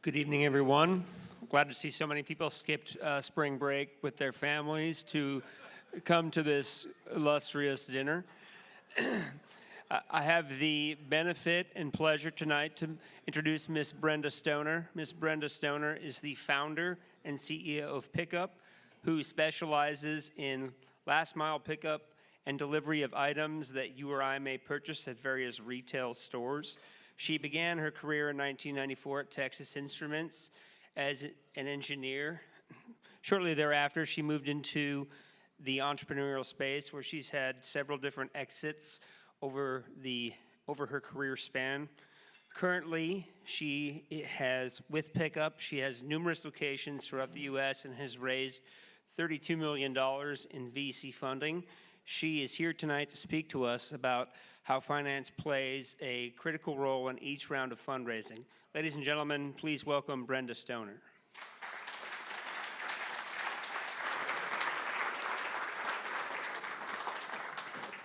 Good evening, everyone. Glad to see so many people skipped spring break with their families to come to this illustrious dinner. I have the benefit and pleasure tonight to introduce Miss Brenda Stoner. Miss Brenda Stoner is the founder and CEO of Pickup, who specializes in last mile pickup and delivery of items that you or I may purchase at various retail stores. She began her career in 1994 at Texas Instruments as an engineer. Shortly thereafter, she moved into the entrepreneurial space where she's had several different exits over her career span. Currently, with Pickup, she has numerous locations throughout the U.S. and has raised $32 million in VC funding. She is here tonight to speak to us about how finance plays a critical role in each round of fundraising. Ladies and gentlemen, please welcome Brenda Stoner.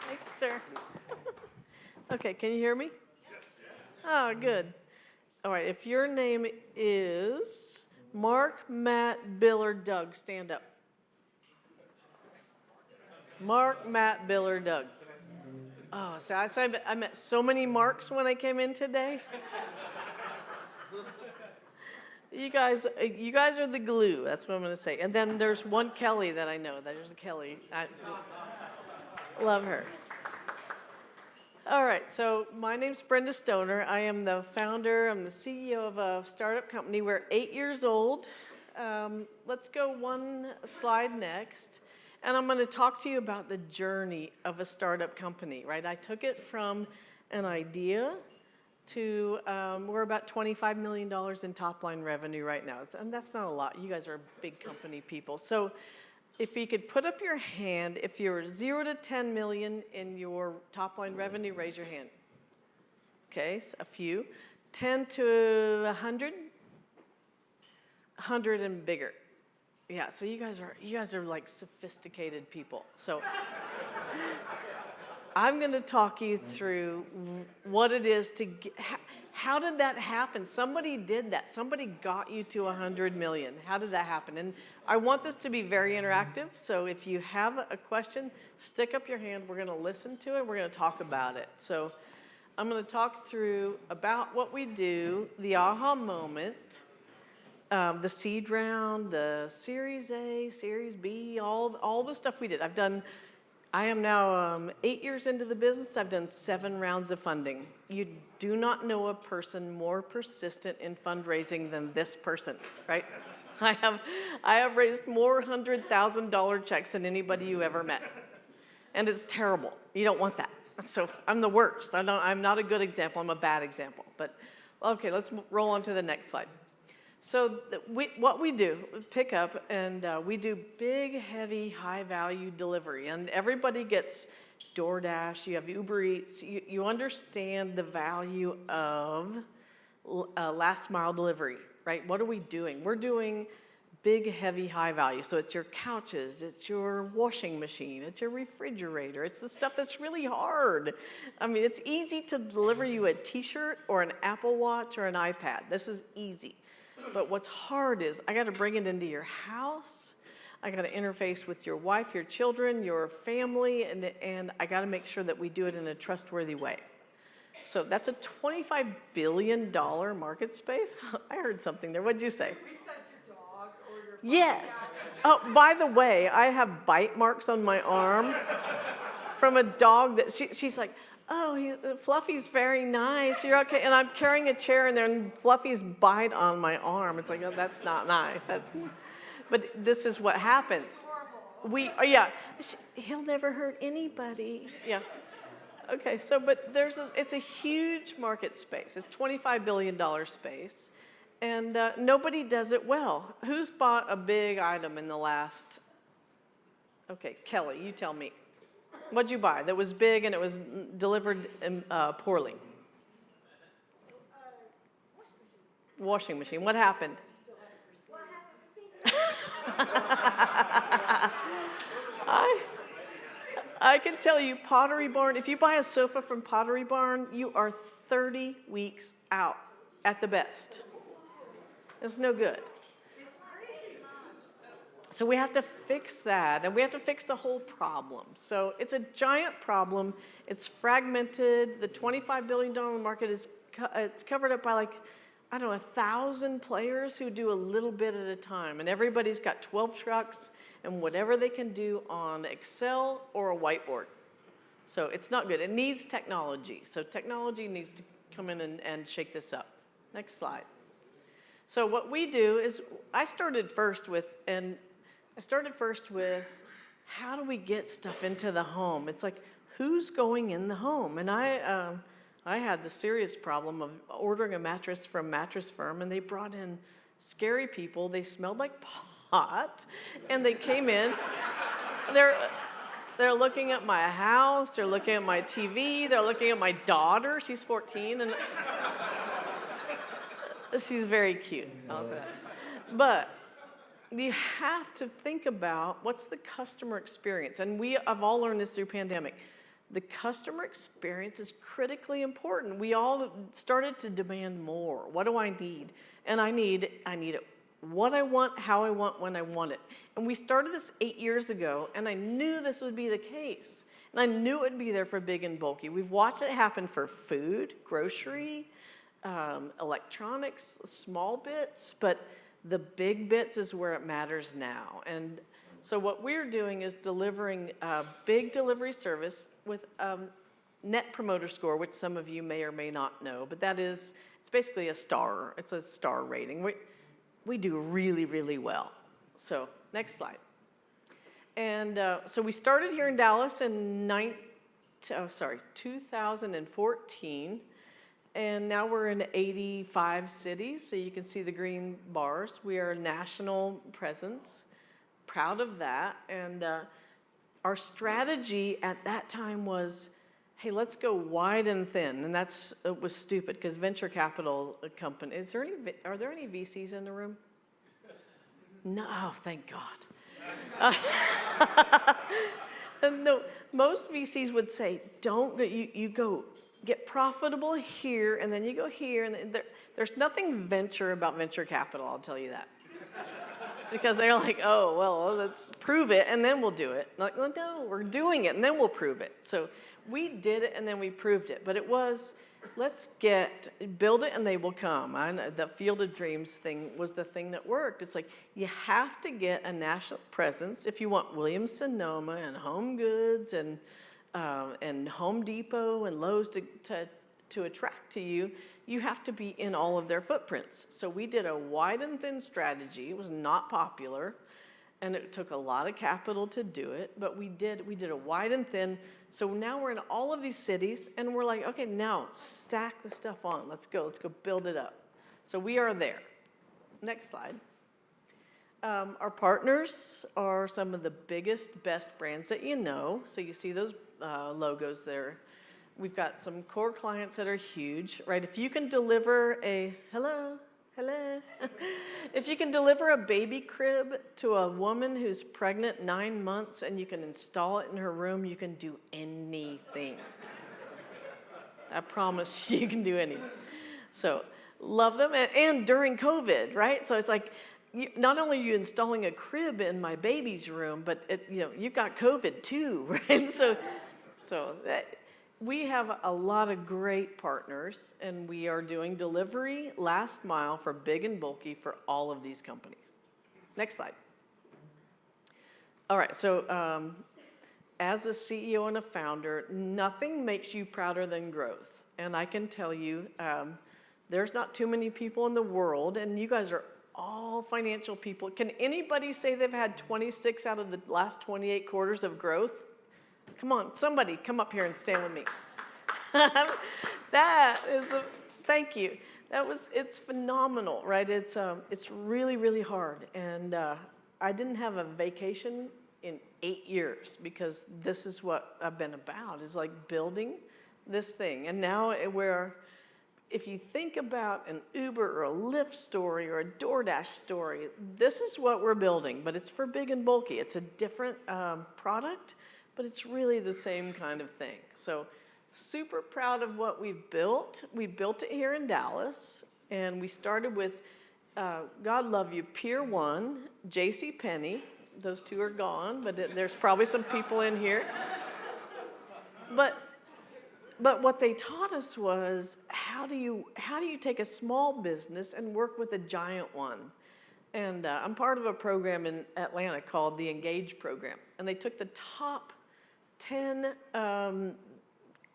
Thank you, sir. Okay, can you hear me? Yes. Oh, good. All right, if your name is Mark, Matt, Bill, or Doug, stand up. Mark, Matt, Bill, or Doug. Oh, so I met so many Marks when I came in today. You guys are the glue. That's what I'm going to say. And then there's one Kelly that I know. There's a Kelly. I love her. All right, so my name's Brenda Stoner. I am the founder. I'm the CEO of a startup company. We're 8 years old. Let's go one slide next. And I'm going to talk to you about the journey of a startup company, right? I took it from an idea to, we're about $25 million in top-line revenue right now. And that's not a lot. You guys are big company people. So if you could put up your hand, if you're 0 to 10 million in your top-line revenue, raise your hand. Okay, so a few. 10 to 100? 100 and bigger. Yeah, so you guys are like sophisticated people. So I'm going to talk you through what it is to get, how did that happen? Somebody did that. Somebody got you to 100 million. How did that happen? And I want this to be very interactive. So if you have a question, stick up your hand. We're going to listen to it. We're going to talk about it. So I'm going to talk through about what we do, the aha moment, the seed round, the Series A, Series B, all the stuff we did. I am now 8 years into the business. I've done 7 rounds of funding. You do not know a person more persistent in fundraising than this person, right? I have raised more $100,000 checks than anybody you ever met. And it's terrible. You don't want that. So I'm the worst. I'm not a good example. I'm a bad example. But okay, let's roll on to the next slide. So what we do, pick up, and we do big, heavy, high-value delivery. And everybody gets DoorDash, you have Uber Eats. You understand the value of last-mile delivery, right? What are we doing? We're doing big, heavy, high value. So it's your couches, it's your washing machine, it's your refrigerator. It's the stuff that's really hard. I mean, it's easy to deliver you a T-shirt or an Apple Watch or an iPad. This is easy. But what's hard is I got to bring it into your house. I got to interface with your wife, your children, your family, and I got to make sure that we do it in a trustworthy way. So that's a $25 billion market space. I heard something there. What did you say? We said your dog or your Yes. Oh, by the way, I have bite marks on my arm from a dog that she's like, oh, Fluffy's very nice. You're okay. And I'm carrying a chair in there, and Fluffy's bite on my arm. It's like, oh, that's not nice. But this is what happens. He'll never hurt anybody. Yeah. Okay. So, but it's a huge market space. It's $25 billion space, and nobody does it well. Who's bought a big item in the last? Okay, Kelly, you tell me. What'd you buy that was big and it was delivered poorly? Washing machine. What happened? I can tell you, Pottery Barn, if you buy a sofa from Pottery Barn, you are 30 weeks out at the best. It's no good. It's crazy. So we have to fix that, and we have to fix the whole problem. So it's a giant problem. It's fragmented. The $25 billion market is it's covered up by like, I don't know, 1,000 players who do a little bit at a time. And everybody's got 12 trucks and whatever they can do on Excel or a whiteboard. So it's not good. It needs technology. So technology needs to come in and shake this up. Next slide. So what we do is, I started first with how do we get stuff into the home? It's like, who's going in the home? And I had the serious problem of ordering a mattress from Mattress Firm, and they brought in scary people. They smelled like pot, and they came in. They're looking at my house. They're looking at my TV. They're looking at my daughter. She's 14, and she's very cute. I'll say that. But you have to think about what's the customer experience. And I've all learned this through pandemic. The customer experience is critically important. We all started to demand more. What do I need? And I need it what I want, how I want, when I want it. And we started this 8 years ago, and I knew this would be the case. And I knew it would be there for big and bulky. We've watched it happen for food, grocery, electronics, small bits, but the big bits is where it matters now. And so what we're doing is delivering a big delivery service with Net Promoter Score, which some of you may or may not know, but it's basically a star. It's a star rating. We do really, really well. So next slide. And so we started here in Dallas in 2014. And now we're in 85 cities, so you can see the green bars. We are a national presence, proud of that. And our strategy at that time was, hey, let's go wide and thin. And it was stupid, because venture capital company, are there any VCs in the room? No, oh, thank God. No, most VCs would say, you go get profitable here, and then you go here, and there's nothing venture about venture capital, I'll tell you that. Because they're like, oh, well, let's prove it, and then we'll do it. Like, well, no, we're doing it, and then we'll prove it. So we did it, and then we proved it. But it was, build it, and they will come. The Field of Dreams thing was the thing that worked. It's like, you have to get a national presence if you want Williams-Sonoma and Home Goods and Home Depot and Lowe's to attract to you. You have to be in all of their footprints. So we did a wide and thin strategy. It was not popular, and it took a lot of capital to do it, but we did a wide and thin. So now we're in all of these cities, and we're like, okay, now stack the stuff on. Let's go build it up. So we are there. Next slide. Our partners are some of the biggest, best brands that you know. So you see those logos there. We've got some core clients that are huge, right? If you can deliver hello. If you can deliver a baby crib to a woman who's pregnant 9 months and you can install it in her room, you can do anything. I promise you can do anything. So love them. And during COVID, right? So it's like, not only are you installing a crib in my baby's room, but you've got COVID too, right? So we have a lot of great partners, and we are doing delivery last mile for big and bulky for all of these companies. Next slide. All right, so as a CEO and a founder, nothing makes you prouder than growth. And I can tell you, there's not too many people in the world, and you guys are all financial people. Can anybody say they've had 26 out of the last 28 quarters of growth? Come on, somebody come up here and stand with me. Thank you. It's phenomenal, right? It's really, really hard. And I didn't have a vacation in 8 years, because this is what I've been about, is like building this thing. And now if you think about an Uber or a Lyft story or a DoorDash story, this is what we're building, but it's for big and bulky. It's a different product, but it's really the same kind of thing. So super proud of what we've built. We built it here in Dallas, and we started with God love you, Pier 1, J.C. Penney. Those two are gone, but there's probably some people in here. But what they taught us was how do you take a small business and work with a giant one? And I'm part of a program in Atlanta called the Engage program, and they took the top 10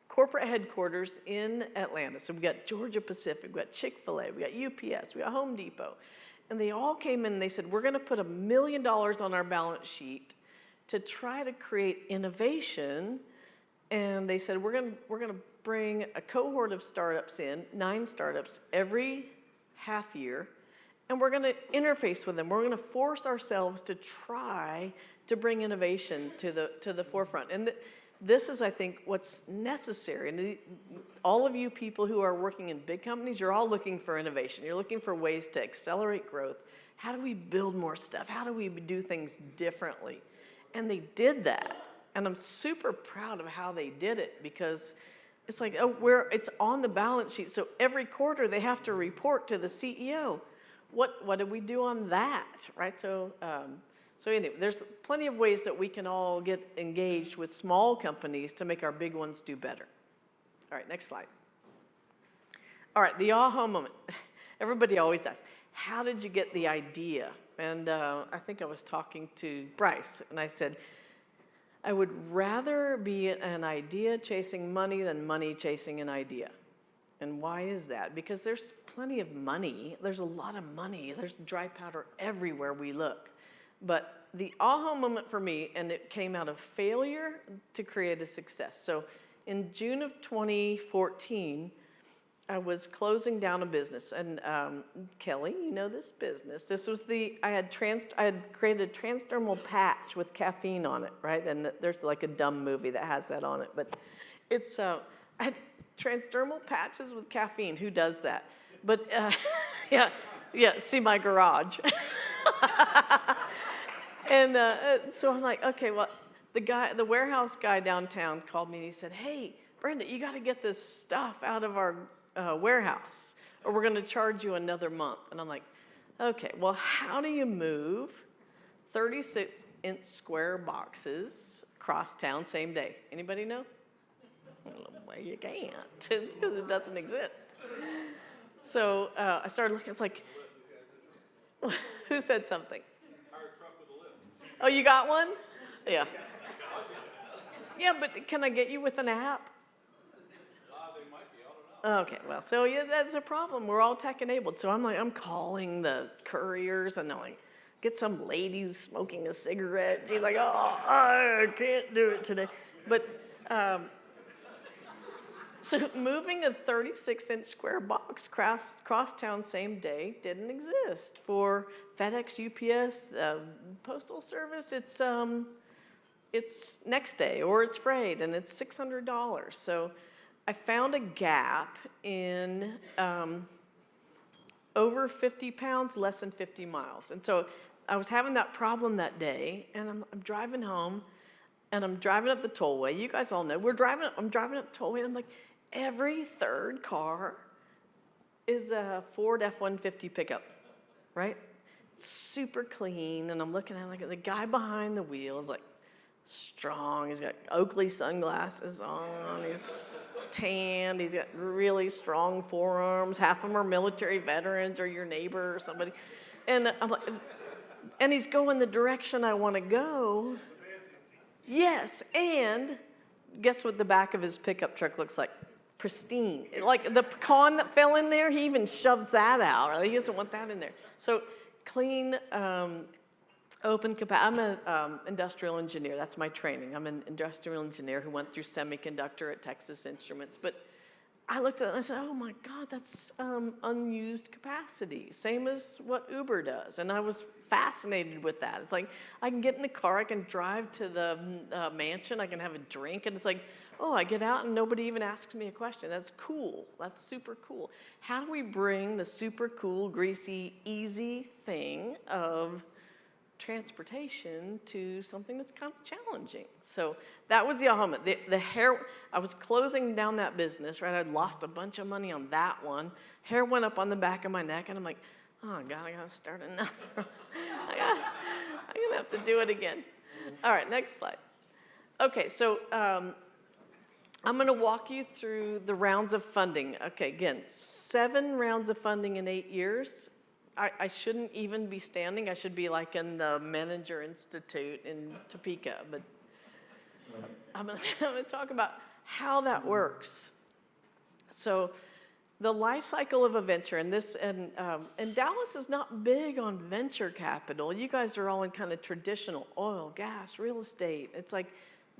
corporate headquarters in Atlanta. So we got Georgia Pacific, we got Chick-fil-A, we got UPS, we got Home Depot, and they all came in and they said, we're going to put $1 million on our balance sheet to try to create innovation. And they said, we're going to bring a cohort of startups in, 9 startups every half year, and we're going to interface with them. We're going to force ourselves to try to bring innovation to the forefront. And this is, I think, what's necessary. And all of you people who are working in big companies, you're all looking for innovation. You're looking for ways to accelerate growth. How do we build more stuff? How do we do things differently? And they did that. And I'm super proud of how they did it, because it's like, it's on the balance sheet. So every quarter they have to report to the CEO. What did we do on that, right? So anyway, there's plenty of ways that we can all get engaged with small companies to make our big ones do better. All right, next slide. All right, the aha moment. Everybody always asks, how did you get the idea? And I think I was talking to Bryce, and I said, I would rather be an idea chasing money than money chasing an idea. And why is that? Because there's plenty of money. There's a lot of money. There's dry powder everywhere we look. But the aha moment for me, and it came out of failure to create a success. So in June of 2014, I was closing down a business, and Kelly, you know this business. This was I had created a transdermal patch with caffeine on it, right? And there's like a dumb movie that has that on it, but it's I had transdermal patches with caffeine. Who does that? But yeah, see my garage. And so I'm like, okay, well, the warehouse guy downtown called me and he said, hey, Brenda, you got to get this stuff out of our warehouse, or we're going to charge you another month. And I'm like, okay, well, how do you move 36-inch square boxes across town same day? Anybody know? Well, you can't, because it doesn't exist. So I started looking. It's like, who said something? Oh, you got one? Yeah. Yeah, but can I get you with an app? Okay, well, so yeah, that's a problem. We're all tech enabled. So I'm calling the couriers, and I'm like, get some lady who's smoking a cigarette. She's like, oh, I can't do it today. But so moving a 36-inch square box cross town same day didn't exist for FedEx, UPS, Postal Service. It's next day, or it's freight, and it's $600. So I found a gap in over 50 pounds, less than 50 miles. And so I was having that problem that day, and I'm driving home, and I'm driving up the tollway. You guys all know, I'm driving up the tollway, and I'm like, every third car is a Ford F-150 pickup, right? It's super clean, and I'm looking at it, like the guy behind the wheel is like strong. He's got Oakley sunglasses on. He's tanned. He's got really strong forearms. Half of them are military veterans or your neighbor or somebody. And I'm like, and he's going the direction I want to go. Yes, and guess what the back of his pickup truck looks like? Pristine. Like the pecan that fell in there, he even shoves that out. He doesn't want that in there. So clean, open capacity. I'm an industrial engineer. That's my training. I'm an industrial engineer who went through semiconductor at Texas Instruments. But I looked at it and I said, oh my God, that's unused capacity. Same as what Uber does. And I was fascinated with that. It's like, I can get in the car, I can drive to the mansion, I can have a drink, and it's like, oh, I get out and nobody even asks me a question. That's cool. That's super cool. How do we bring the super cool, greasy, easy thing of transportation to something that's kind of challenging? So that was the aha moment. I was closing down that business, right? I'd lost a bunch of money on that one. Hair went up on the back of my neck, and I'm like, Oh God, I gotta start another. I'm gonna have to do it again. All right, next slide. Okay, so I'm gonna walk you through the rounds of funding. Okay, again, 7 rounds of funding in 8 years. I shouldn't even be standing. I should be like in the Manager Institute in Topeka, but I'm gonna talk about how that works. So the life cycle of a venture, and Dallas is not big on venture capital. You guys are all in kind of traditional oil, gas, real estate. It's like,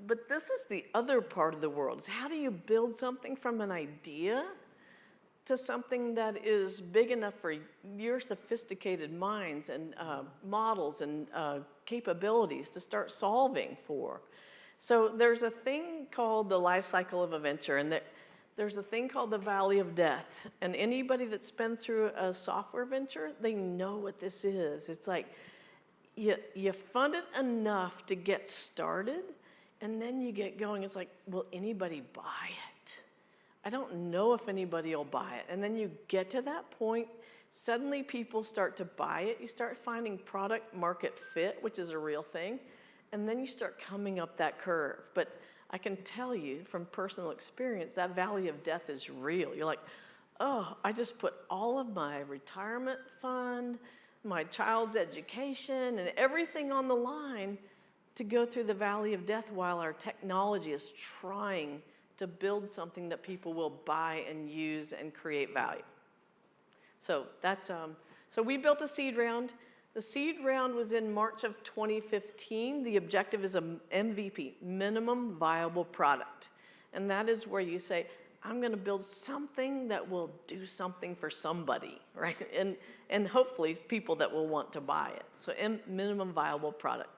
but this is the other part of the world. Is how do you build something from an idea to something that is big enough for your sophisticated minds and models and capabilities to start solving for? So there's a thing called the life cycle of a venture, and there's a thing called the Valley of Death. And anybody that's been through a software venture, they know what this is. It's like you fund it enough to get started, and then you get going. It's like, will anybody buy it? I don't know if anybody will buy it. And then you get to that point, suddenly people start to buy it. You start finding product market fit, which is a real thing. And then you start coming up that curve. But I can tell you from personal experience, that valley of death is real. You're like, oh, I just put all of my retirement fund, my child's education, and everything on the line to go through the valley of death while our technology is trying to build something that people will buy and use and create value. So that's so we built a seed round. The seed round was in March of 2015. The objective is a MVP, minimum viable product. And that is where you say, I'm gonna build something that will do something for somebody, right? And hopefully people that will want to buy it. So minimum viable product.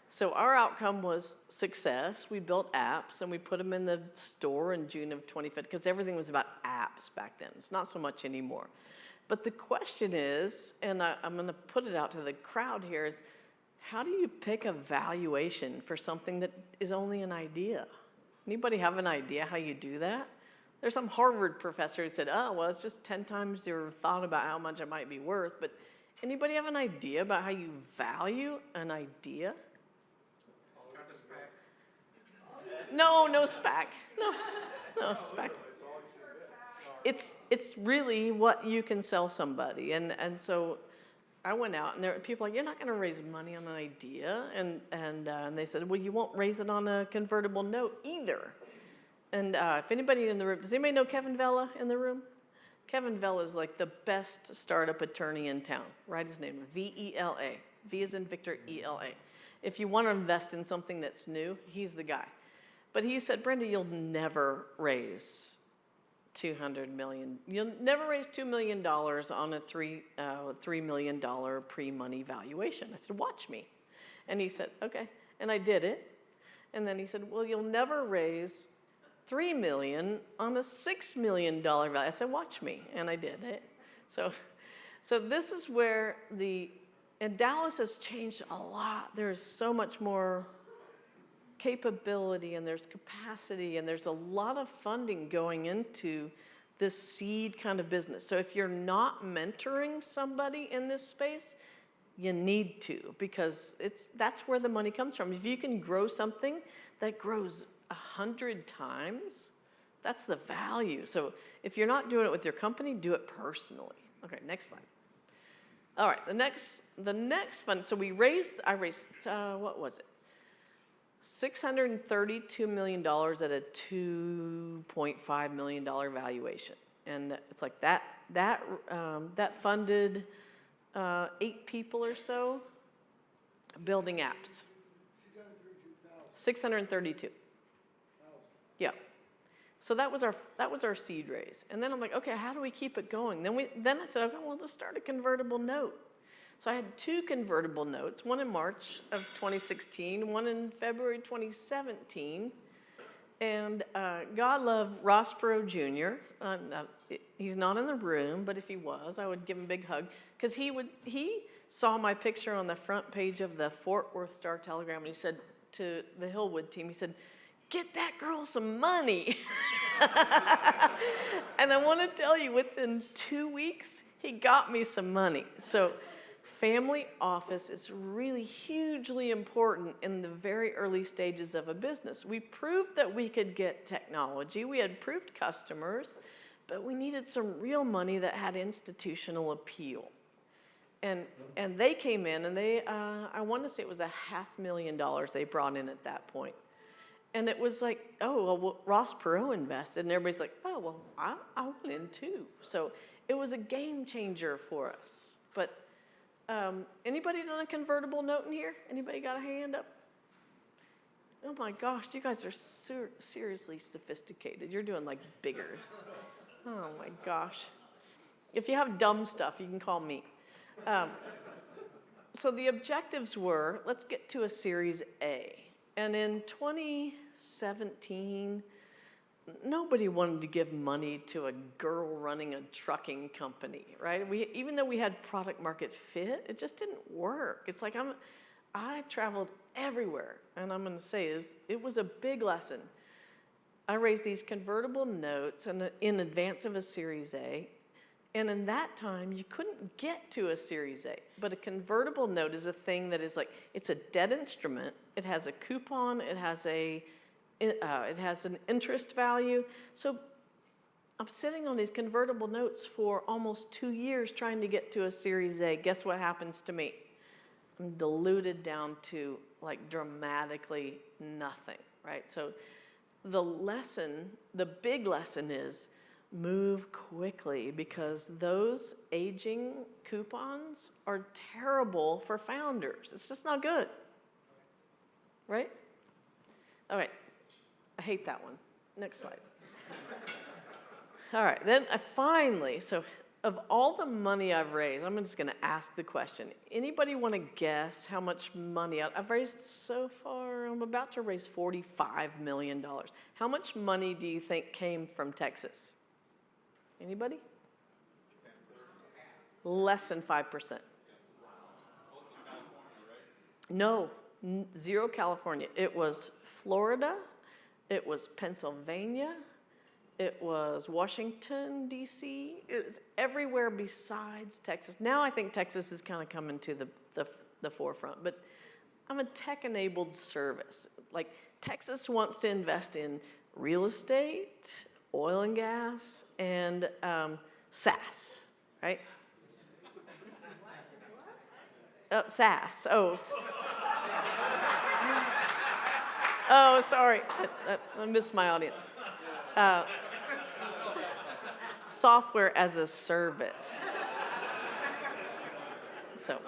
So our outcome was success. We built apps and we put them in the store in June of 2015 because everything was about apps back then. It's not so much anymore. But the question is, and I'm going to put it out to the crowd here, is how do you pick a valuation for something that is only an idea? Anybody have an idea how you do that? There's some Harvard professor who said, oh, well, it's just 10 times your thought about how much it might be worth. But anybody have an idea about how you value an idea? No SPAC. No SPAC. It's really what you can sell somebody. And so I went out, and there were people like, you're not going to raise money on an idea. And they said, well, you won't raise it on a convertible note either. And if anybody in the room, does anybody know Kevin Vela in the room? Kevin Vela is like the best startup attorney in town. Write his name, V-E-L-A. V as in Victor, E-L-A. If you want to invest in something that's new, he's the guy. But he said, Brenda, you'll never raise $200 million. You'll never raise $2 million on a $3 million pre-money valuation. I said, watch me. And he said, okay. And I did it. And then he said, well, you'll never raise $3 million on a $6 million value. I said, watch me. And I did it. So this is where and Dallas has changed a lot. There's so much more capability, and there's capacity, and there's a lot of funding going into this seed kind of business. So if you're not mentoring somebody in this space, you need to, because that's where the money comes from. If you can grow something that grows 100 times, that's the value. So if you're not doing it with your company, do it personally. Okay, next slide. All right, the next fund. So I raised, what was it? $632 million at a $2.5 million valuation. And it's like that funded 8 people or so building apps. 632. Yeah. So that was our seed raise. And then I'm like, okay, how do we keep it going? Then I said, okay, well, let's start a convertible note. So I had 2 convertible notes, one in March of 2016, one in February 2017. And God love Ross Perot Jr. He's not in the room, but if he was, I would give him a big hug. Because he saw my picture on the front page of the Fort Worth Star-Telegram, and he said to the Hillwood team, he said, get that girl some money. And I want to tell you, within 2 weeks, he got me some money. So family office is really hugely important in the very early stages of a business. We proved that we could get technology. We had proved customers, but we needed some real money that had institutional appeal. And they came in, and they, I want to say it was $500,000 they brought in at that point. And it was like, oh, well, Ross Perot invested, and everybody's like, oh, well, I went in too. So it was a game changer for us. But anybody done a convertible note in here? Anybody got a hand up? Oh my gosh, you guys are seriously sophisticated. You're doing like bigger. Oh my gosh. If you have dumb stuff, you can call me. So the objectives were, let's get to a Series A. And in 2017, nobody wanted to give money to a girl running a trucking company, right? Even though we had product market fit, it just didn't work. It's like I traveled everywhere, and I'm going to say it was a big lesson. I raised these convertible notes in advance of a Series A, and in that time, you couldn't get to a Series A. But a convertible note is a thing that is like, it's a debt instrument. It has a coupon. It has an interest value. So I'm sitting on these convertible notes for almost 2 years trying to get to a Series A. Guess what happens to me? I'm diluted down to like dramatically nothing, right? So the big lesson is move quickly, because those aging coupons are terrible for founders. It's just not good, right? All right, I hate that one. Next slide. All right, then I finally, so of all the money I've raised, I'm just gonna ask the question. Anybody wanna guess how much money I've raised so far? I'm about to raise $45 million. How much money do you think came from Texas? Anybody? Less than 5%. No, zero California. It was Florida, it was Pennsylvania, it was Washington, D.C. It was everywhere besides Texas. Now I think Texas is kind of coming to the forefront, but I'm a tech-enabled service. Like, Texas wants to invest in real estate, oil and gas, and SaaS, right? SaaS. Oh, sorry. I missed my audience. Software as a service. So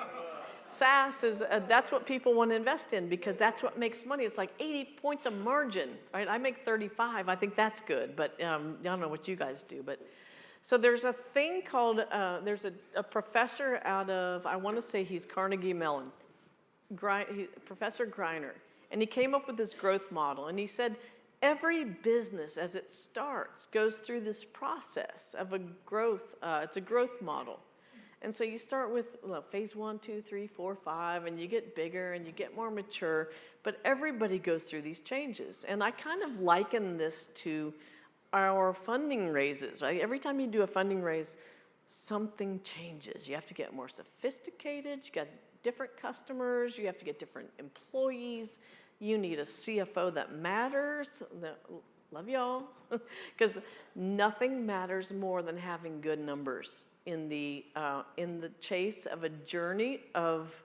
SaaS is, that's what people want to invest in, because that's what makes money. It's like 80 points of margin, right? I make 35. I think that's good, but I don't know what you guys do. But so there's a thing called, there's a professor out of, I want to say he's Carnegie Mellon, Professor Greiner, and he came up with this growth model, and he said every business as it starts goes through this process of a growth, it's a growth model. And so you start with phase 1, 2, 3, 4, 5, and you get bigger and you get more mature, but everybody goes through these changes. And I kind of liken this to our funding raises, right? Every time you do a funding raise, something changes. You have to get more sophisticated, you got different customers, you have to get different employees, you need a CFO that matters. Love y'all, because nothing matters more than having good numbers. In the chase of a journey of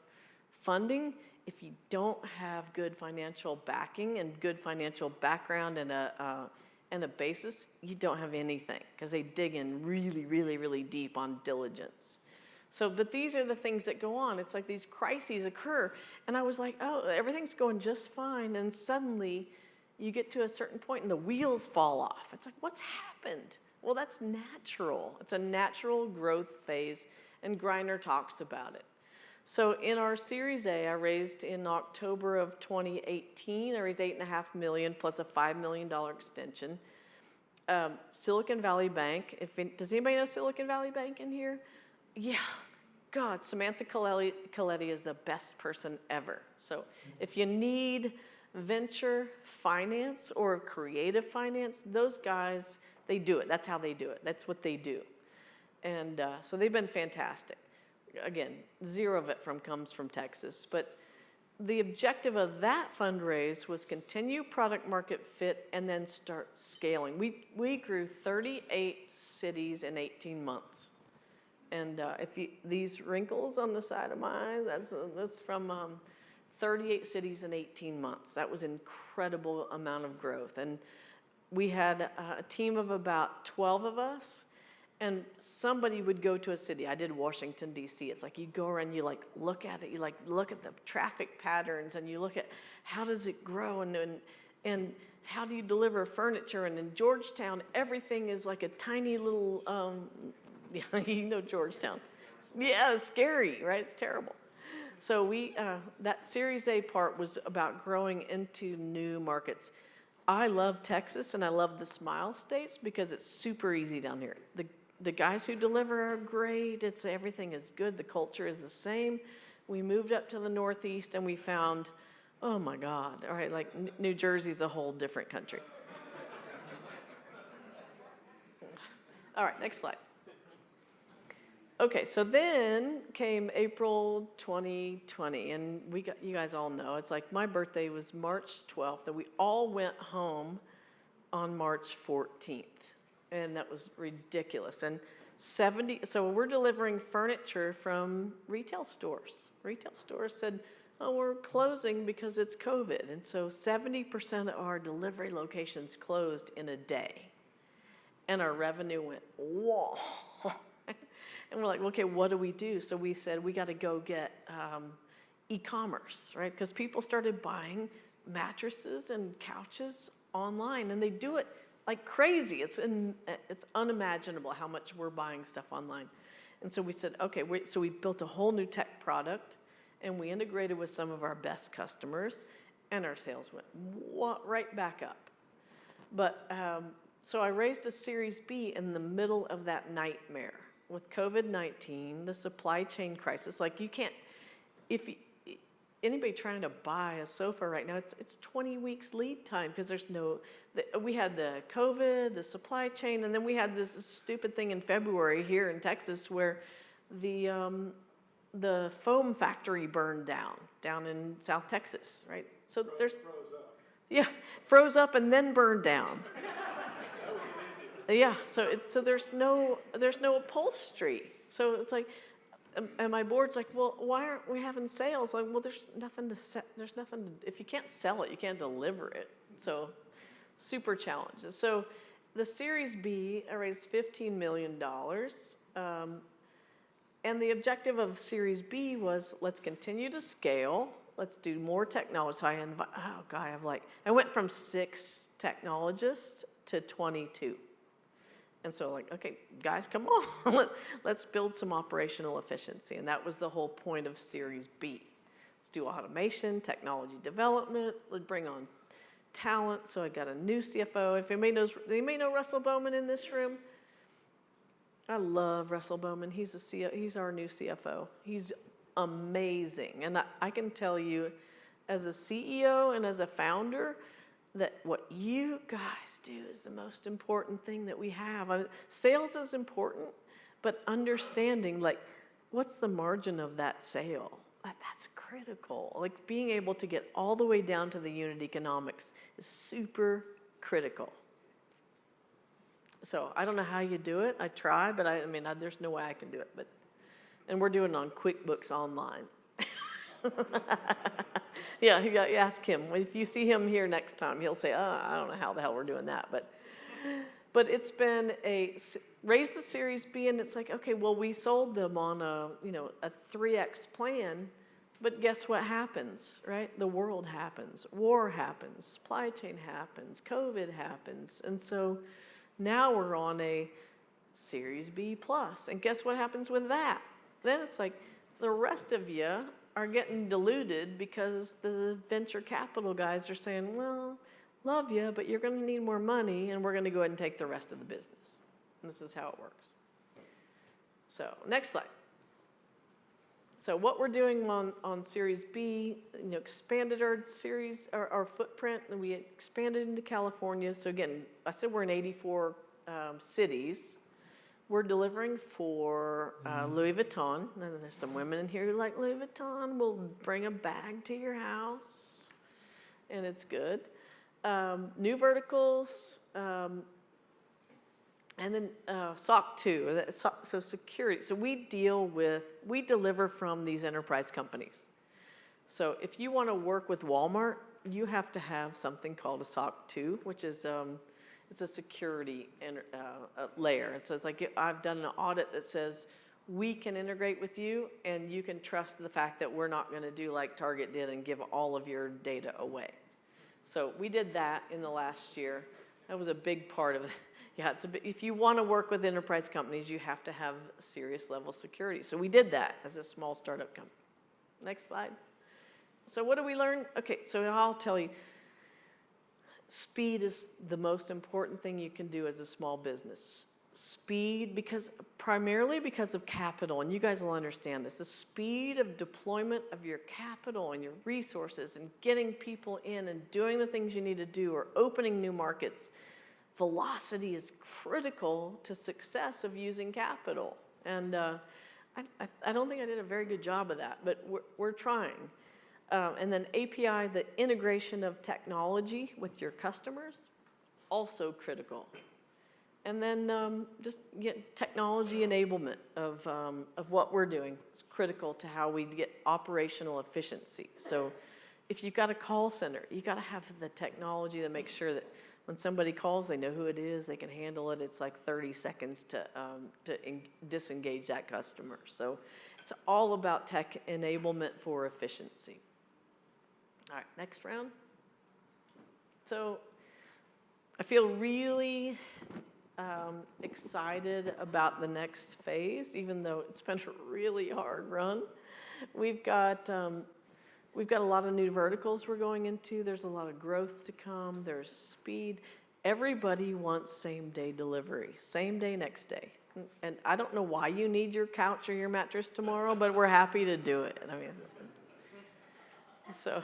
funding, if you don't have good financial backing and good financial background and a basis, you don't have anything, because they dig in really, really, really deep on diligence. So, but these are the things that go on. It's like these crises occur, and I was like, oh, everything's going just fine, and suddenly you get to a certain point and the wheels fall off. It's like, what's happened? Well, that's natural. It's a natural growth phase, and Greiner talks about it. So in our Series A, I raised in October of 2018, I raised $8.5 million plus a $5 million extension. Silicon Valley Bank, does anybody know Silicon Valley Bank in here? Yeah, God, Samantha Coletti is the best person ever. So if you need venture finance or creative finance, those guys, they do it. That's how they do it. That's what they do. And so they've been fantastic. Again, zero of it comes from Texas. But the objective of that fundraise was continue product market fit and then start scaling. We grew 38 cities in 18 months. And these wrinkles on the side of mine, that's from 38 cities in 18 months. That was an incredible amount of growth. And we had a team of about 12 of us, and somebody would go to a city. I did Washington, D.C. It's like you go around, you like look at it, you like look at the traffic patterns, and you look at how does it grow, and how do you deliver furniture. And in Georgetown, everything is like a tiny little, yeah, you know Georgetown. Yeah, it's scary, right? It's terrible. So that Series A part was about growing into new markets. I love Texas and I love the Smile States because it's super easy down here. The guys who deliver are great. Everything is good. The culture is the same. We moved up to the Northeast and we found, oh my God, all right, like New Jersey's a whole different country. All right, next slide. Okay, so then came April 2020, and you guys all know, it's like my birthday was March 12th, and we all went home on March 14th, and that was ridiculous. And so we're delivering furniture from retail stores. Retail stores said, oh, we're closing because it's COVID, and so 70% of our delivery locations closed in a day, and our revenue went, whoa. And we're like, okay, what do we do? So we said, we got to go get e-commerce, right? Because people started buying mattresses and couches online, and they do it like crazy. It's unimaginable how much we're buying stuff online. And so we said, okay, so we built a whole new tech product, and we integrated with some of our best customers, and our sales went right back up. But so I raised a Series B in the middle of that nightmare. With COVID-19, the supply chain crisis, like you can't, anybody trying to buy a sofa right now, it's 20 weeks lead time because we had the COVID, the supply chain, and then we had this stupid thing in February here in Texas where the foam factory burned down in South Texas, right? So froze up. Yeah, froze up and then burned down. Yeah, so there's no upholstery. So it's like, and my board's like, well, why aren't we having sales? Like, well, there's nothing to, if you can't sell it, you can't deliver it. So super challenges. So the Series B, I raised $15 million. And the objective of Series B was, let's continue to scale. Let's do more technology. So I went from 6 technologists to 22. And so like, okay, guys, come on, let's build some operational efficiency. And that was the whole point of Series B. Let's do automation, technology development, let's bring on talent. So I got a new CFO. If anybody know Russell Bowman in this room? I love Russell Bowman. He's our new CFO. He's amazing. And I can tell you, as a CEO and as a founder, that what you guys do is the most important thing that we have. Sales is important, but understanding, like, what's the margin of that sale? That's critical. Like, being able to get all the way down to the unit economics is super critical. So I don't know how you do it. I try, but there's no way I can do it. And we're doing it on QuickBooks Online. Yeah, ask him. If you see him here next time, he'll say, I don't know how the hell we're doing that. But it's been raised the Series B, and it's like, okay, well, we sold them on a 3X plan, but guess what happens, right? The world happens, war happens, supply chain happens, COVID happens. And so now we're on a Series B plus. And guess what happens with that? Then it's like the rest of you are getting diluted because the venture capital guys are saying, well, love you, but you're going to need more money, and we're going to go ahead and take the rest of the business. And this is how it works. So next slide. So what we're doing on Series B, expanded our series, our footprint, and we expanded into California. So again, I said we're in 84 cities. We're delivering for Louis Vuitton. And there's some women in here who like Louis Vuitton. We'll bring a bag to your house, and it's good. New verticals, and then SOC 2, so security. So we deliver from these enterprise companies. So if you want to work with Walmart, you have to have something called a SOC 2, which is it's a security layer. So it's like I've done an audit that says we can integrate with you, and you can trust the fact that we're not going to do like Target did and give all of your data away. So we did that in the last year. That was a big part of it. Yeah, if you want to work with enterprise companies, you have to have serious level security. So we did that as a small startup company. Next slide. So what did we learn? Okay, so I'll tell you. Speed is the most important thing you can do as a small business. Speed, primarily because of capital, and you guys will understand this. The speed of deployment of your capital and your resources and getting people in and doing the things you need to do or opening new markets. Velocity is critical to success of using capital. And I don't think I did a very good job of that, but we're trying. And then API, the integration of technology with your customers, also critical. And then just get technology enablement of what we're doing. It's critical to how we get operational efficiency. So if you've got a call center, you got to have the technology to make sure that when somebody calls, they know who it is, they can handle it. It's like 30 seconds to disengage that customer. So it's all about tech enablement for efficiency. All right, next round. So I feel really excited about the next phase, even though it's been a really hard run. We've got a lot of new verticals we're going into. There's a lot of growth to come. There's speed. Everybody wants same-day delivery, same day, next day. And I don't know why you need your couch or your mattress tomorrow, but we're happy to do it. I mean, so.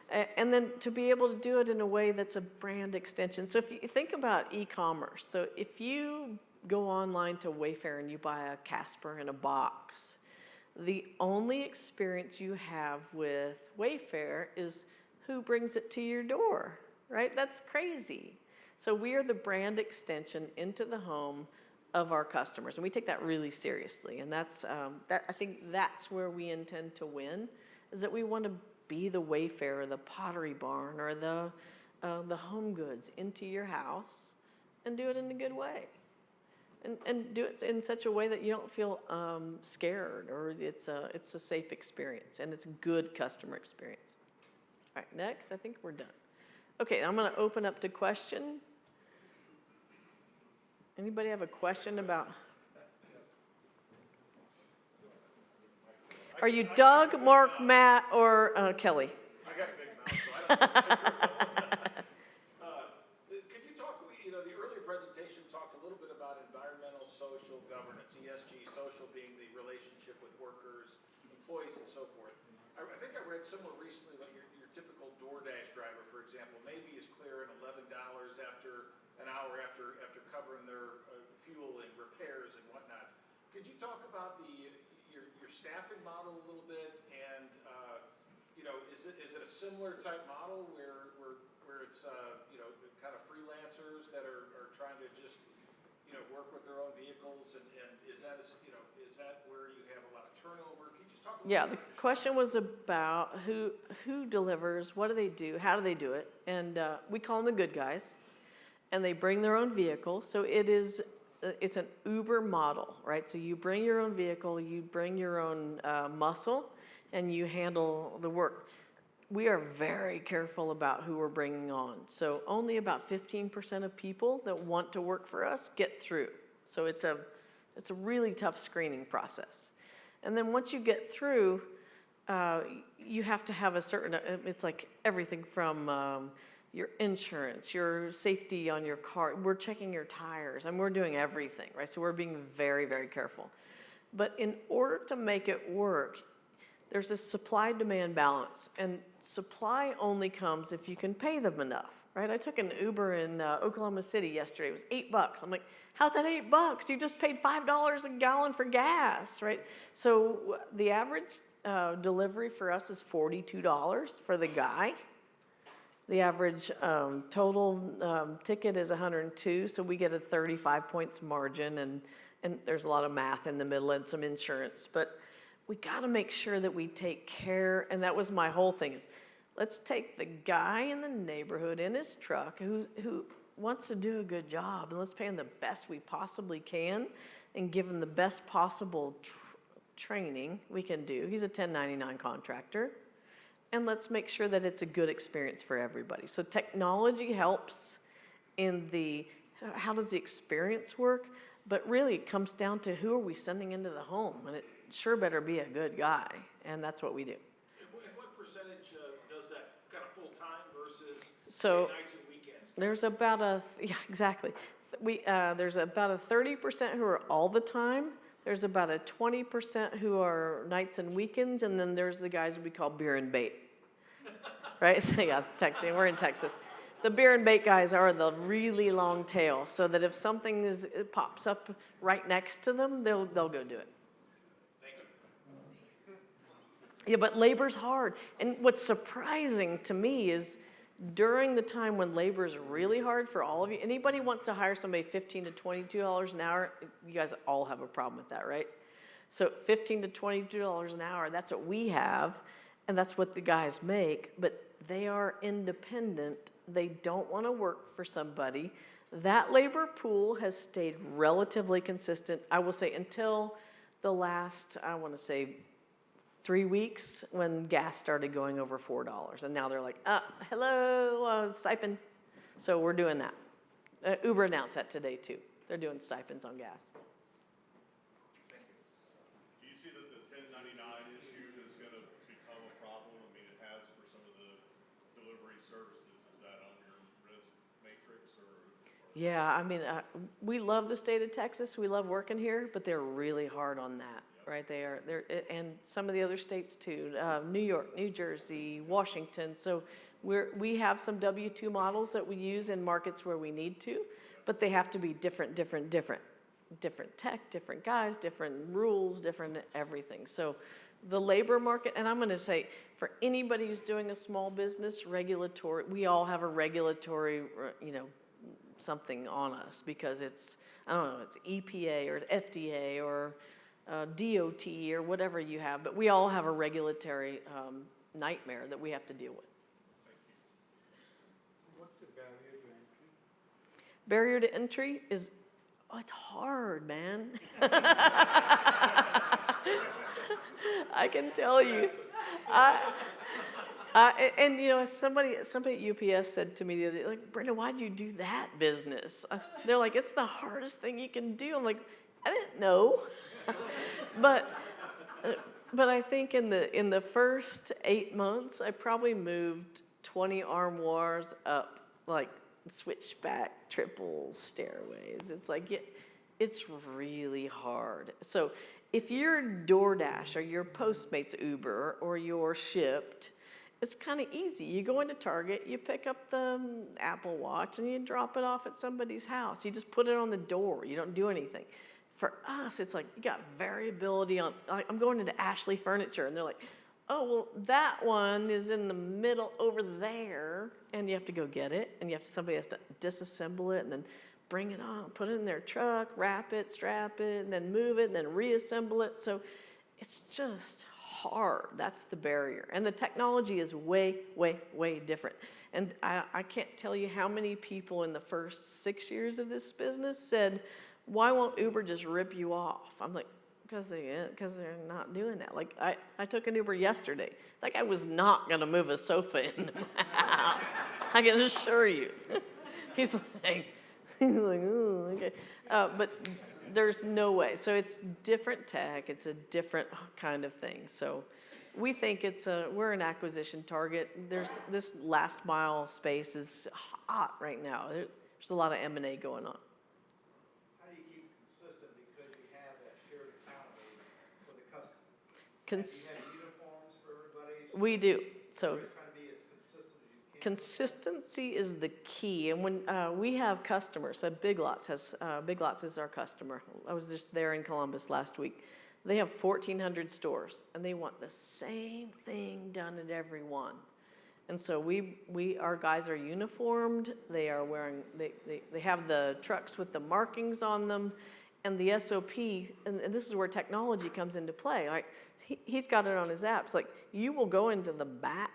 And then to be able to do it in a way that's a brand extension. So if you think about e-commerce, so if you go online to Wayfair and you buy a Casper in a box, the only experience you have with Wayfair is who brings it to your door, right? That's crazy. So we are the brand extension into the home of our customers, and we take that really seriously. And that's I think that's where we intend to win, is that we want to be the Wayfair or the Pottery Barn or the Home Goods into your house and do it in a good way. And do it in such a way that you don't feel scared, or it's a safe experience and it's a good customer experience. All right, next, I think we're done. Okay, I'm going to open up to question. Anybody have a question about? Are you Doug, Mark, Matt, or Kelly? I got a big mouth, so I don't could you talk, the earlier presentation talked a little bit about environmental, social, governance, ESG, social being the relationship with workers, employees, and so forth. I think I read somewhere recently that your typical DoorDash driver, for example, maybe is clearing $11 after an hour after covering their fuel and repairs and whatnot. Could you talk about your staffing model a little bit, and is it a similar type model where it's kind of freelancers that are trying to just work with their own vehicles, and is that where you have a lot of turnover? Can you just talk a little bit? Yeah, the question was about who delivers, what do they do, how do they do it, and we call them the good guys, and they bring their own vehicle. So it's an Uber model, right? So you bring your own vehicle, you bring your own muscle, and you handle the work. We are very careful about who we're bringing on. So only about 15% of people that want to work for us get through. So it's a really tough screening process. And then once you get through, you have to have a certain, it's like everything from your insurance, your safety on your car. We're checking your tires, and we're doing everything, right? So we're being very, very careful. But in order to make it work, there's a supply-demand balance, and supply only comes if you can pay them enough, right? I took an Uber in Oklahoma City yesterday. It was $8. I'm like, how's that $8? You just paid $5 a gallon for gas, right? So the average delivery for us is $42 for the guy. The average total ticket is 102, so we get a 35 points margin, and there's a lot of math in the middle and some insurance, but we got to make sure that we take care, and that was my whole thing, is let's take the guy in the neighborhood in his truck who wants to do a good job, and let's pay him the best we possibly can and give him the best possible training we can do. He's a 1099 contractor. And let's make sure that it's a good experience for everybody. So technology helps in the, how does the experience work? But really it comes down to who are we sending into the home? And it sure better be a good guy. And that's what we do. And what percentage does that kind of full-time versus So nights and weekends? there's about yeah, exactly. There's about a 30% who are all the time. There's about a 20% who are nights and weekends, and then there's the guys we call beer and bait, right? So yeah, Texas, we're in Texas. The beer and bait guys are the really long tail, so that if something it pops up right next to them, they'll go do it. Thank you. Yeah, but labor's hard, and what's surprising to me is during the time when labor is really hard for all of you, anybody wants to hire somebody $15 to $22 an hour, you guys all have a problem with that, right? So $15 to $22 an hour, that's what we have, and that's what the guys make, but they are independent. They don't want to work for somebody. That labor pool has stayed relatively consistent, I will say, until the last, I want to say, 3 weeks when gas started going over $4. And now they're like, hello, stipend. So we're doing that. Uber announced that today too. They're doing stipends on gas. Do you see that the 1099 issue is going to become a problem? I mean, it has for some of the delivery services. Is that on your risk matrix or? Yeah, I mean, we love the state of Texas. We love working here, but they're really hard on that. Right, and some of the other states too, New York, New Jersey, Washington. So we have some W-2 models that we use in markets where we need to, but they have to be different tech, different guys, different rules, different everything. So the labor market, and I'm going to say for anybody who's doing a small business, regulatory, we all have a regulatory, something on us because it's, I don't know, it's EPA or FDA or DOT or whatever you have, but we all have a regulatory nightmare that we have to deal with. What's the barrier to entry? Barrier to entry is, it's hard, man. I can tell you. And somebody at UPS said to me the other day, like, Brenda, why'd you do that business? They're like, it's the hardest thing you can do. I'm like, I didn't know. But I think in the first 8 months, I probably moved 20 armoires up, like switchback, triple stairways. It's like, it's really hard. So if you're DoorDash or you're Postmates Uber or you're Shipped, it's kind of easy. You go into Target, you pick up the Apple Watch, and you drop it off at somebody's house. You just put it on the door. You don't do anything. For us, it's like you got variability on, I'm going into Ashley Furniture, and they're like, oh, well, that one is in the middle over there, and you have to go get it, and somebody has to disassemble it, and then bring it on, put it in their truck, wrap it, strap it, and then move it, and then reassemble it. So it's just hard. That's the barrier. And the technology is way, way, way different. And I can't tell you how many people in the first 6 years of this business said, why won't Uber just rip you off? I'm like, because they're not doing that. Like, I took an Uber yesterday. That guy was not going to move a sofa into my house. I can assure you. He's like, oh, okay. But there's no way. So it's different tech. It's a different kind of thing. So we think we're an acquisition target. There's this last mile space is hot right now. There's a lot of M&A going on. How do you keep it consistent because you have that shared economy for the customer? Have you had a uniform We do. So Try to be as consistent as you can. consistency is the key. And when we have customers, so Big Lots is our customer. I was just there in Columbus last week. They have 1,400 stores, and they want the same thing done at every one. And so our guys are uniformed. They are wearing, they have the trucks with the markings on them, and the SOP, and this is where technology comes into play. Like he's got it on his app. It's like you will go into the back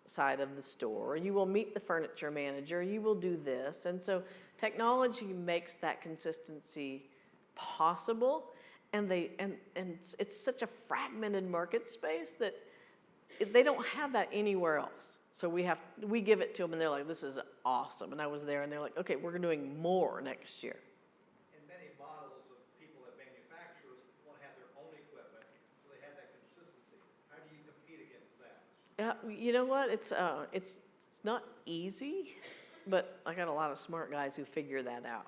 side of the store, you will meet the furniture manager, you will do this. And so technology makes that consistency possible, and it's such a fragmented market space that they don't have that anywhere else. So we give it to them, and they're like, this is awesome. And I was there, and they're like, okay, we're doing more next year. And many models of people that manufacturers want to have their own equipment, so they have that consistency. How do you compete against that? You know what? It's not easy, but I got a lot of smart guys who figure that out.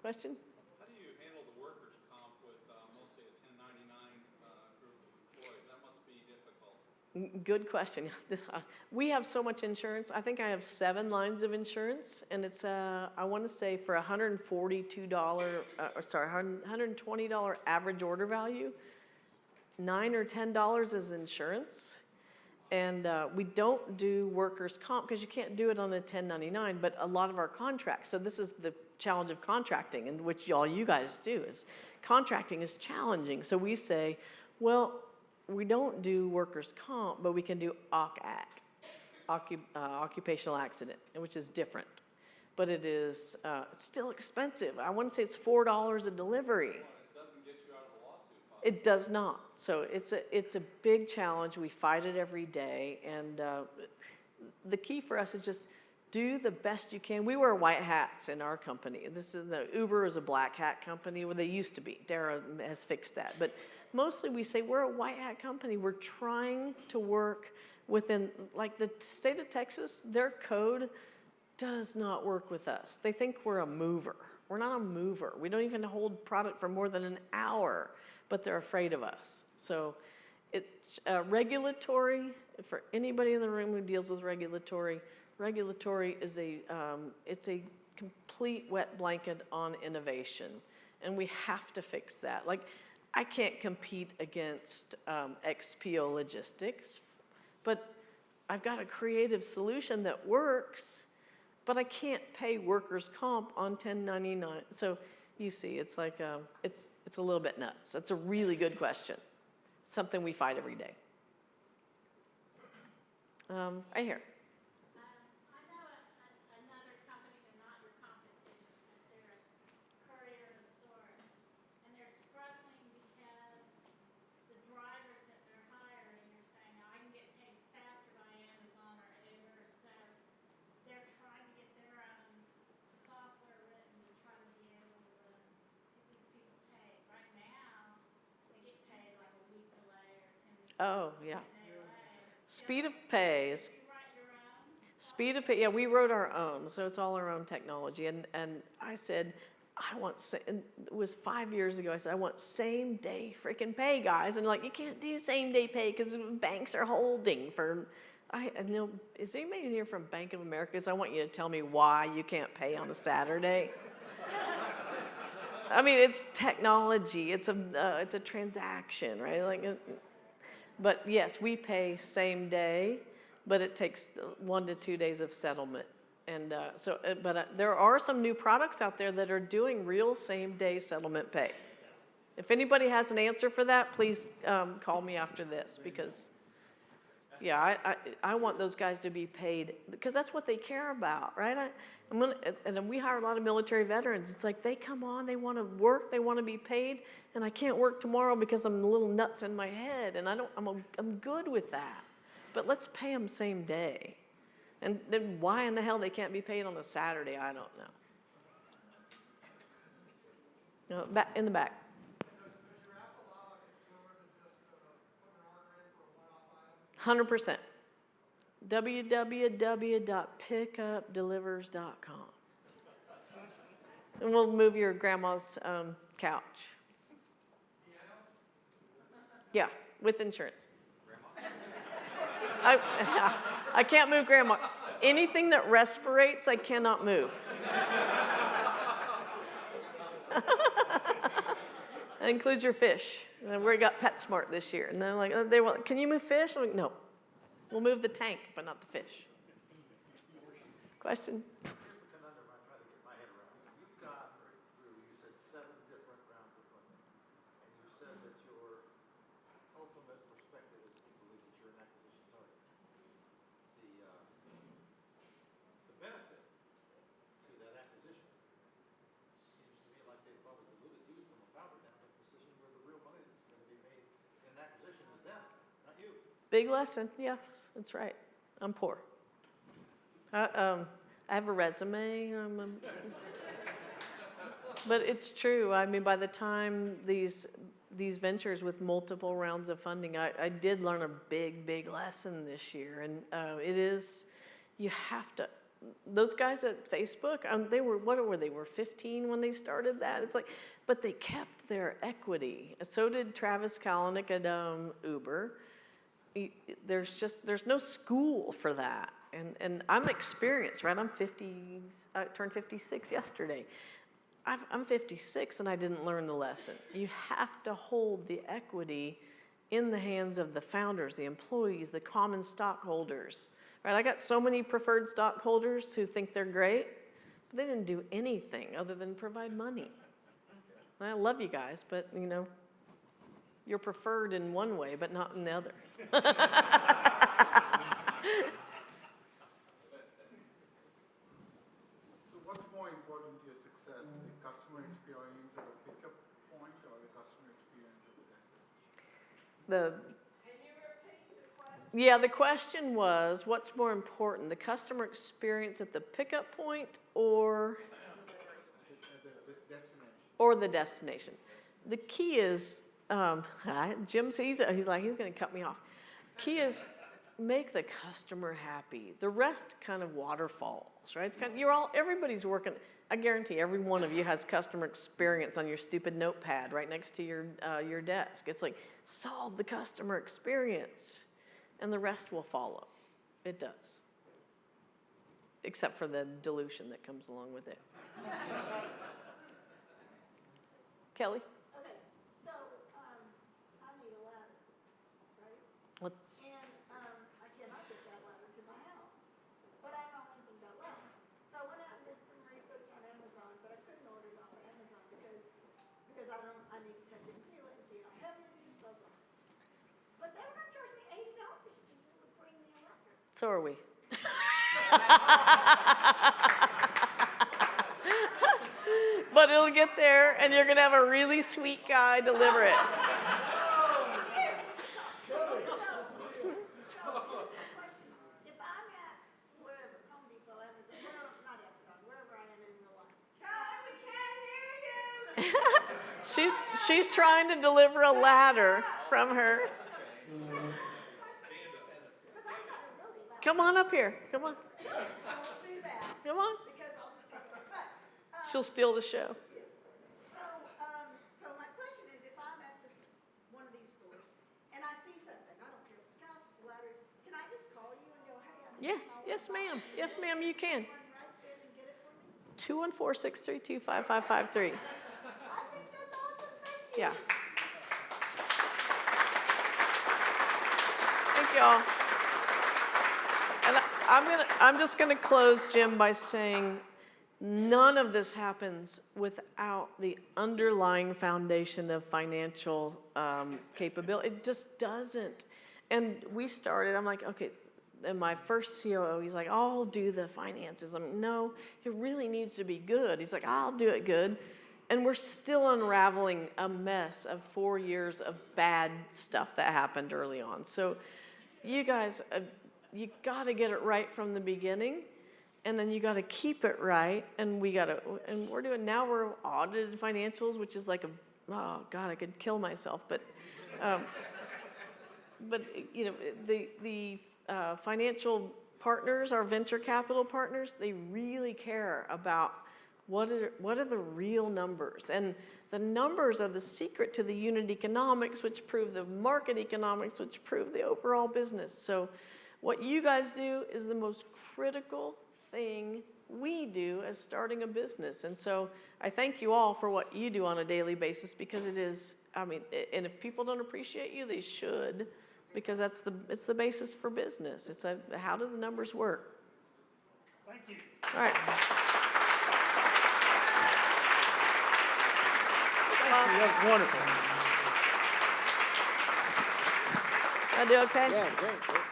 Question? How do you handle the workers' comp with mostly a 1099 group of employees? That must be difficult. Good question. We have so much insurance. I think I have 7 lines of insurance, and it's I want to say for $120 average order value, $9 or $10 is insurance. And we don't do workers' comp because you can't do it on a 1099, but a lot of our contracts, so this is the challenge of contracting, and which all you guys do, is contracting is challenging. So we say, well, we don't do workers' comp, but we can do occupational accident, which is different. But it's still expensive. I want to say it's $4 a delivery. It doesn't get you out of the lawsuit fight. It does not. So it's a big challenge. We fight it every day, and the key for us is just do the best you can. We wear white hats in our company. Uber is a black hat company, well, they used to be. Dara has fixed that. But mostly we say we're a white hat company. We're trying to work within, like the state of Texas, their code does not work with us. They think we're a mover. We're not a mover. We don't even hold product for more than an hour, but they're afraid of us. So it's regulatory, for anybody in the room who deals with regulatory is it's a complete wet blanket on innovation, and we have to fix that. Like, I can't compete against XPO Logistics, but I've got a creative solution that works, but I can't pay workers' comp on 1099. So you see, it's like it's a little bit nuts. That's a really good question. Something we fight every day. I hear. I know another company, they're not your competition, but they're a courier of sorts, and they're struggling because the drivers that they're hiring are saying, now I can get paid faster by Amazon or Uber, so they're trying to get their own software written to try to be able to get these people paid. Right now, they get paid like a week delay or 10 weeks Oh, yeah. delay. Speed of pay is. You write your own? Speed of pay, yeah, we wrote our own, so it's all our own technology. And I said, and it was 5 years ago, I said, I want same day freaking pay, guys. And like, you can't do same day pay because banks are holding for, is anybody here from Bank of America? Because I want you to tell me why you can't pay on a Saturday. I mean, it's technology, it's a transaction, right? Like, but yes, we pay same day, but it takes 1 to 2 days of settlement. And there are some new products out there that are doing real same day settlement pay. If anybody has an answer for that, please call me after this, because yeah, I want those guys to be paid, because that's what they care about, right? And we hire a lot of military veterans. It's like they come on, they want to work, they want to be paid, and I can't work tomorrow because I'm a little nuts in my head, and I'm good with that. But let's pay them same day. And then why in the hell they can't be paid on a Saturday, I don't know. No, back in the back. Does your app allow a consumer to just put an order in for a one-off item? 100%. www.pickupdelivers.com. And we'll move your grandma's couch. Yeah, with insurance. Grandma I can't move grandma. Anything that respirates, I cannot move. That includes your fish. And we got PetSmart this year. And they're like, they want, can you move fish? I'm like, no. We'll move the tank, but not the fish. Question? Here's the conundrum I'm trying to get my head around. You've gone through, you said 7 different rounds of funding. And you said that your ultimate perspective is to believe that you're an acquisition target. The benefit to that acquisition seems to me like they've probably diluted you from a founder down to a position where the real money that's going to be made in an acquisition is them, not you. Big lesson. Yeah, that's right. I'm poor. I have a resume. But it's true. I mean, by the time these ventures with multiple rounds of funding, I did learn a big lesson this year. And it is, you have to, those guys at Facebook, they were, what were they? Were 15 when they started that? It's like, but they kept their equity. So did Travis Kalanick at Uber. There's no school for that. And I'm experienced, right? I'm 50, I turned 56 yesterday. I'm 56 and I didn't learn the lesson. You have to hold the equity in the hands of the founders, the employees, the common stockholders, right? I got so many preferred stockholders who think they're great, but they didn't do anything other than provide money. And I love you guys, but you know, you're preferred in one way, but not in the other. So what's more important to your success, the customer experience at the pickup point or the customer experience at the destination? Yeah, the question was, what's more important, the customer experience at the pickup point or the destination? The key is, Jim sees it, he's like, he's gonna cut me off. Key is make the customer happy. The rest kind of waterfalls, right? It's kind of, everybody's working. I guarantee every one of you has customer experience on your stupid notepad right next to your desk. It's like, solve the customer experience, and the rest will follow. It does. Except for the dilution that comes along with it. Kelly? Okay, so, I need a ladder, right? What? And, I cannot get that ladder to my house, but I don't know anything about ladders. So I went out and did some research on Amazon, but I couldn't order it off of Amazon because I need to touch it and feel it and see how heavy it is, blah, blah. But they were gonna charge me $80 to bring me a ladder. So are we. But it'll get there, and you're gonna have a really sweet guy deliver it. So, question, if I'm at wherever, Home Depot, Amazon, not Amazon, wherever I am in real life. Kelly, we can't hear you. She's trying to deliver a ladder from her. Come on up here. Come on. I won't do that Come on. because I'll just take it. But, She'll steal the show. so my question is, if I'm at one of these stores and I see something, I don't care if it's couches, ladders, can I just call you and go, hey, I'm Yes, yes, ma'am. Yes, ma'am, you can. one right there and get it for me? 214-632-5553. I think that's awesome. Thank you. Yeah. Thank y'all. And I'm just gonna close, Jim, by saying none of this happens without the underlying foundation of financial capability. It just doesn't. And we started, I'm like, okay, and my first COO, he's like, I'll do the finances. I'm like, no, it really needs to be good. He's like, I'll do it good. And we're still unraveling a mess of 4 years of bad stuff that happened early on. So you guys, you got to get it right from the beginning, and then you got to keep it right. And we're doing, now we're audited financials, which is like oh God, I could kill myself. But you know, the financial partners, our venture capital partners, they really care about what are the real numbers. And the numbers are the secret to the unit economics, which prove the market economics, which prove the overall business. So What you guys do is the most critical thing we do as starting a business. And so I thank you all for what you do on a daily basis, because it is, I mean, and if people don't appreciate you, they should, because it's the basis for business. It's how do the numbers work? Thank you. All right. That was wonderful. I do okay? Yeah, great, great, great.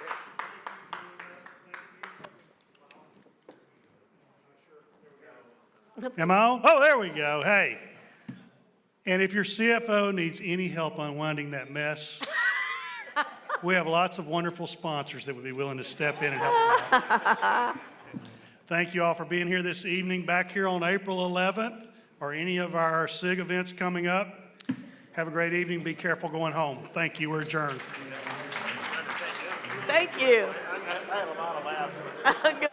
Am I on? Oh, there we go. Hey. And if your CFO needs any help unwinding that mess, we have lots of wonderful sponsors that would be willing to step in and help you out. Thank you all for being here this evening. Back here on April 11th, or any of our SIG events coming up. Have a great evening. Be careful going home. Thank you. We're adjourned. Thank you. I had a lot of laughs with it. Good.